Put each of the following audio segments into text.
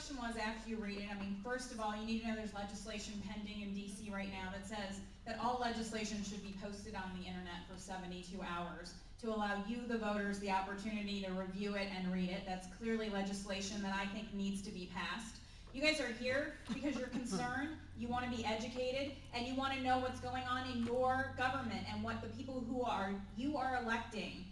question was, after you read it, I mean, first of all, you need to know there's legislation pending in DC right now that says that all legislation should be posted on the internet for 72 hours to allow you, the voters, the opportunity to review it and read it. That's clearly legislation that I think needs to be passed. You guys are here because you're concerned, you want to be educated, and you want to know what's going on in your government and what the people who you are electing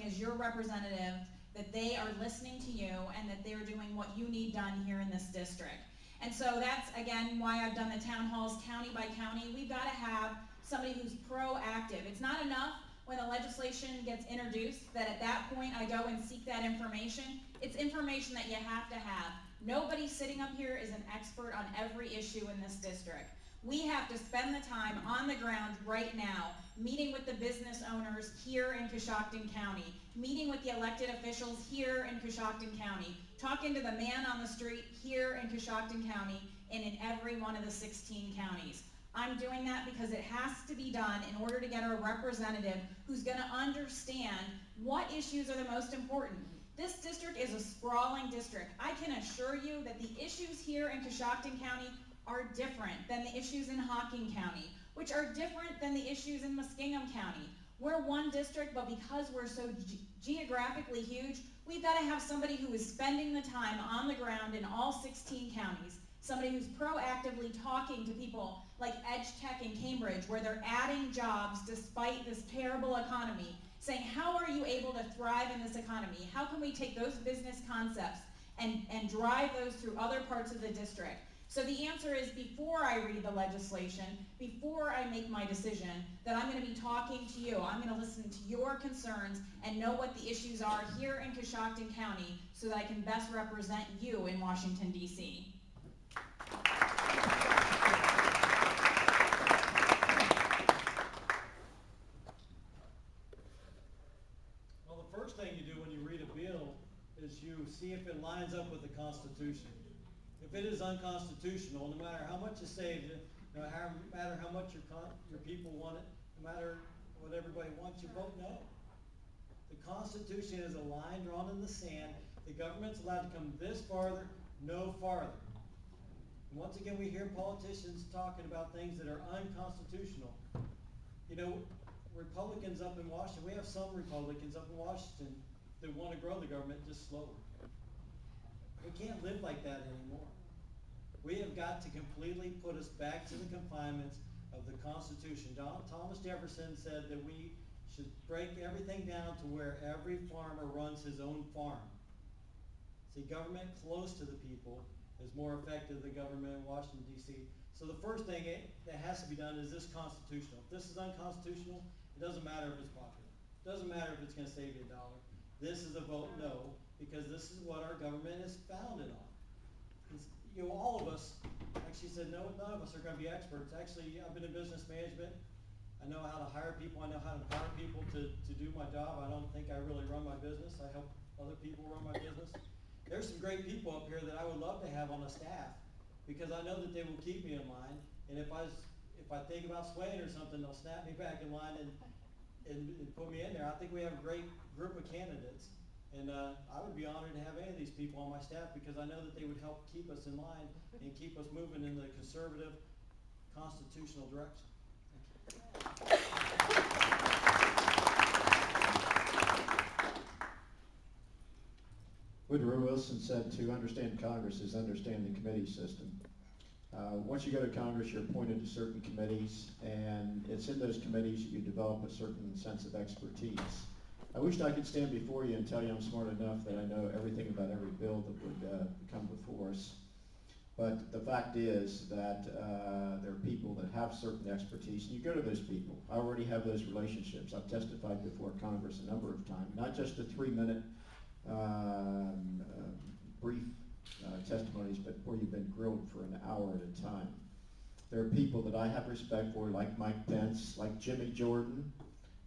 as your representative, that they are listening to you and that they're doing what you need done here in this district. And so that's, again, why I've done the town halls county by county. We've got to have somebody who's proactive. It's not enough when the legislation gets introduced that at that point I go and seek that information. It's information that you have to have. Nobody sitting up here is an expert on every issue in this district. We have to spend the time on the ground right now, meeting with the business owners here in Coshocton County, meeting with the elected officials here in Coshocton County, talking to the man on the street here in Coshocton County and in every one of the 16 counties. I'm doing that because it has to be done in order to get a representative who's going to understand what issues are the most important. This district is a sprawling district. I can assure you that the issues here in Coshocton County are different than the issues in Hocking County, which are different than the issues in Muskingum County. We're one district, but because we're so geographically huge, we've got to have somebody who is spending the time on the ground in all 16 counties, somebody who's proactively talking to people like Edge Tech in Cambridge, where they're adding jobs despite this terrible economy, saying, how are you able to thrive in this economy? How can we take those business concepts and drive those through other parts of the district? So the answer is, before I read the legislation, before I make my decision, that I'm going to be talking to you. I'm going to listen to your concerns and know what the issues are here in Coshocton County so that I can best represent you in Washington, D.C. Well, the first thing you do when you read a bill is you see if it lines up with the Constitution. If it is unconstitutional, no matter how much you save, no matter how much your people want it, no matter what everybody wants, you vote no. The Constitution is a line drawn in the sand. The government's allowed to come this farther, no farther. And once again, we hear politicians talking about things that are unconstitutional. You know, Republicans up in Washington, we have some Republicans up in Washington that want to grow the government just slower. We can't live like that anymore. We have got to completely put us back to the confinements of the Constitution. Thomas Jefferson said that we should break everything down to where every farmer runs his own farm. See, government close to the people is more effective than government in Washington, D.C. So the first thing that has to be done is this constitutional. If this is unconstitutional, it doesn't matter if it's popular. It doesn't matter if it's going to save you $1. This is a vote no, because this is what our government is founded on. You know, all of us actually said, no, none of us are going to be experts. Actually, I've been in business management. I know how to hire people. I know how to empower people to do my job. I don't think I really run my business. I help other people run my business. There's some great people up here that I would love to have on the staff because I know that they will keep me in line. And if I think about swaying or something, they'll snap me back in line and put me in there. I think we have a great group of candidates. And I would be honored to have any of these people on my staff because I know that they would help keep us in line and keep us moving in the conservative, constitutional direction. Thank you. Woodrow Wilson said to understand Congress is understand the committee system. Once you go to Congress, you're appointed to certain committees, and it's in those committees that you develop a certain sense of expertise. I wished I could stand before you and tell you I'm smart enough that I know everything about every bill that would come before us. But the fact is that there are people that have certain expertise, and you go to those people. I already have those relationships. I've testified before Congress a number of times, not just the 3-minute brief testimonies, but where you've been grilled for an hour at a time. There are people that I have respect for, like Mike Pence, like Jimmy Jordan.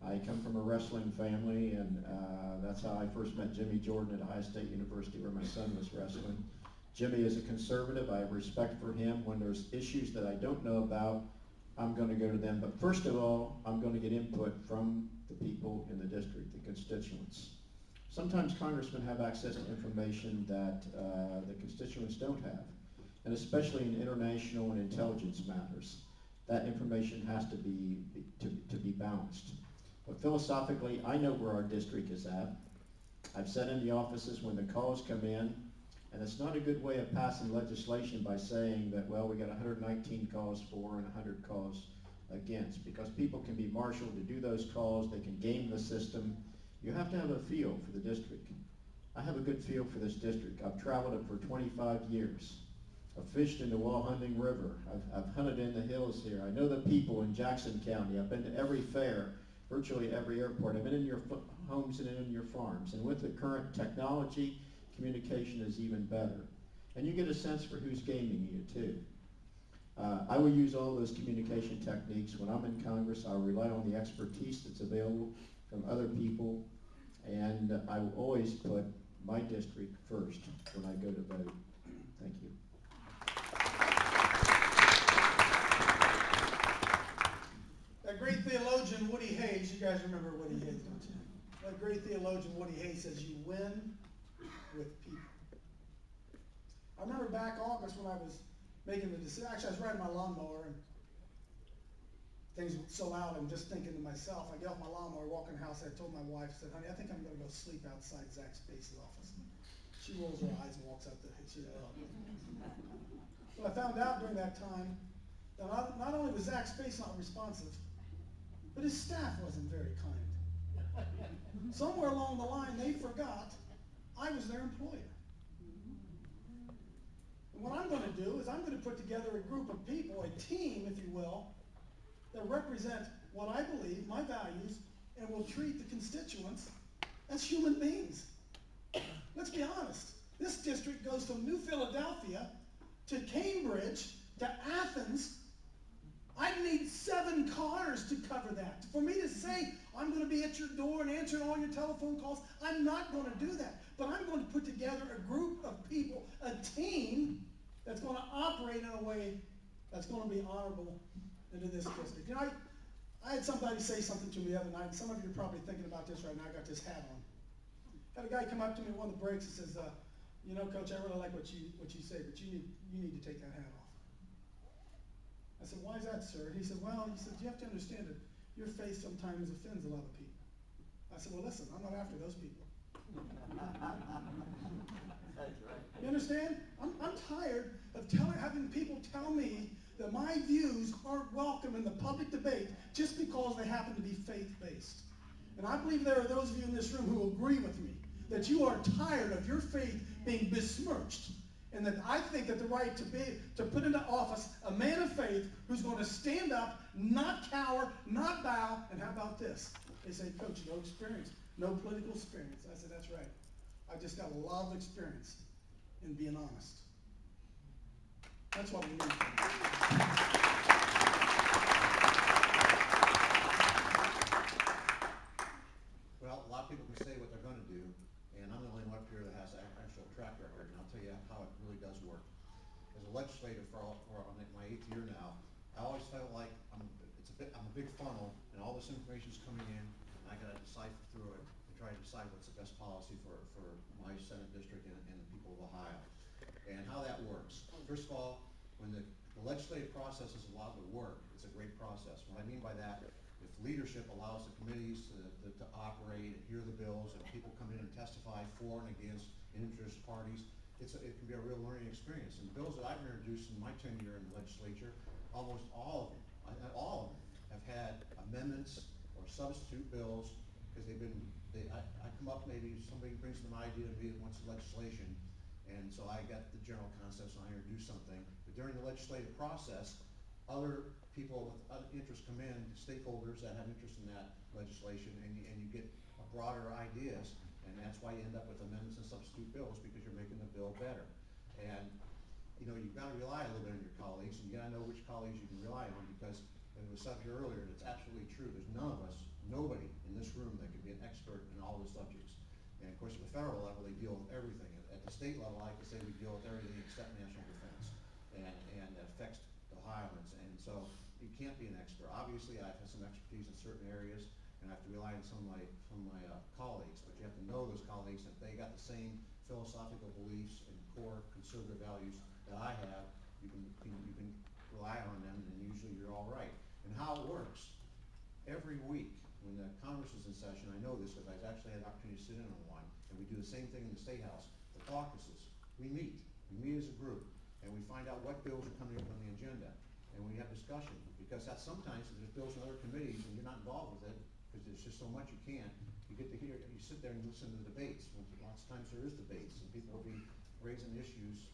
I come from a wrestling family, and that's how I first met Jimmy Jordan at Ohio State University, where my son was wrestling. Jimmy is a conservative. I have respect for him. When there's issues that I don't know about, I'm going to go to them. But first of all, I'm going to get input from the people in the district, the constituents. Sometimes congressmen have access to information that the constituents don't have, and especially in international and intelligence matters, that information has to be balanced. But philosophically, I know where our district is at. I've sat in the offices when the calls come in, and it's not a good way of passing legislation by saying that, well, we got 119 calls for and 100 calls against, because people can be marshaled to do those calls, they can game the system. You have to have a feel for the district. I have a good feel for this district. I've traveled it for 25 years. I've fished in the Wahunding River. I've hunted in the hills here. I know the people in Jackson County. I've been to every fair, virtually every airport. I've been in your homes and in your farms. And with the current technology, communication is even better. And you get a sense for who's gaming you too. I will use all those communication techniques. When I'm in Congress, I'll rely on the expertise that's available from other people, and I will always put my district first when I go to vote. Thank you. That great theologian Woody Hayes, you guys remember Woody Hayes, don't you? That great theologian Woody Hayes says, you win with people. I remember back August when I was making the decision, actually I was riding my lawnmower and things were so loud, I'm just thinking to myself, I get off my lawnmower, walk in the house, I told my wife, I said, honey, I think I'm going to go sleep outside Zach Space's office. She rolls her eyes and walks out the door. She said, oh. But I found out during that time that not only was Zach Space not responsive, but his staff wasn't very kind. Somewhere along the line, they forgot I was their employer. And what I'm going to do is I'm going to put together a group of people, a team, if you will, that represent what I believe, my values, and will treat the constituents as human beings. Let's be honest. This district goes from New Philadelphia to Cambridge to Athens. I need 7 cars to cover that. For me to say I'm going to be at your door and answering all your telephone calls, I'm not going to do that. But I'm going to put together a group of people, a team that's going to operate in a way that's going to be honorable into this district. You know, I had somebody say something to me the other night, and some of you are probably thinking about this right now. I got this hat on. I had a guy come up to me on the breaks and says, you know, Coach, I really like what you say, but you need to take that hat off. I said, why is that, sir? He said, well, you have to understand that your faith sometimes offends a lot of people. I said, well, listen, I'm not after those people. That's right. You understand? I'm tired of having people tell me that my views aren't welcome in the public debate just because they happen to be faith-based. And I believe there are those of you in this room who agree with me that you are tired of your faith being besmirched, and that I think that the right to put into office a man of faith who's going to stand up, not cower, not bow, and how about this? They say, Coach, no experience, no political experience. I said, that's right. I just got a lot of experience in being honest. That's what we need. Well, a lot of people can say what they're going to do, and I'm the only one up here that has an actual track record, and I'll tell you how it really does work. As a legislator for my 8th year now, I always felt like I'm a big funnel, and all this information is coming in, and I got to decipher through it and try to decide what's the best policy for my Senate district and the people of Ohio. And how that works. First of all, when the legislative process is allowed to work, it's a great process. What I mean by that, if leadership allows the committees to operate and hear the bills, and people come in and testify for and against interest parties, it can be a real learning experience. And bills that I've introduced in my tenure in the legislature, almost all of them have had amendments or substitute bills, because I come up, maybe somebody brings an idea to me that wants legislation, and so I got the general concepts and I introduce something. But during the legislative process, other people with other interests come in, stakeholders that have interest in that legislation, and you get a broader ideas, and that's why you end up with amendments and substitute bills, because you're making the bill better. And you know, you've got to rely a little bit on your colleagues, and you got to know which colleagues you can rely on, because it was said here earlier, and it's absolutely true. There's nobody in this room that can be an expert in all the subjects. And of course, at the federal level, they deal with everything. At the state level, I could say we deal with everything except national defense, and that affects the Ohioans. And so you can't be an expert. Obviously, I've had some expertise in certain areas, and I have to rely on some of my colleagues. But you have to know those colleagues same philosophical beliefs and core conservative values that I have, you can rely on them, and usually you're all right. And how it works, every week when the Congress is in session, I know this because I've actually had the opportunity to sit in on one, and we do the same thing in the State House, the caucuses. We meet as a group, and we find out what bills are coming up on the agenda, and we have discussion, because that sometimes if there's bills in other committees and you're not involved with it, because there's just so much you can't, you get to hear, you sit there and listen to the debates. Lots of times there is debates, and people will be raising issues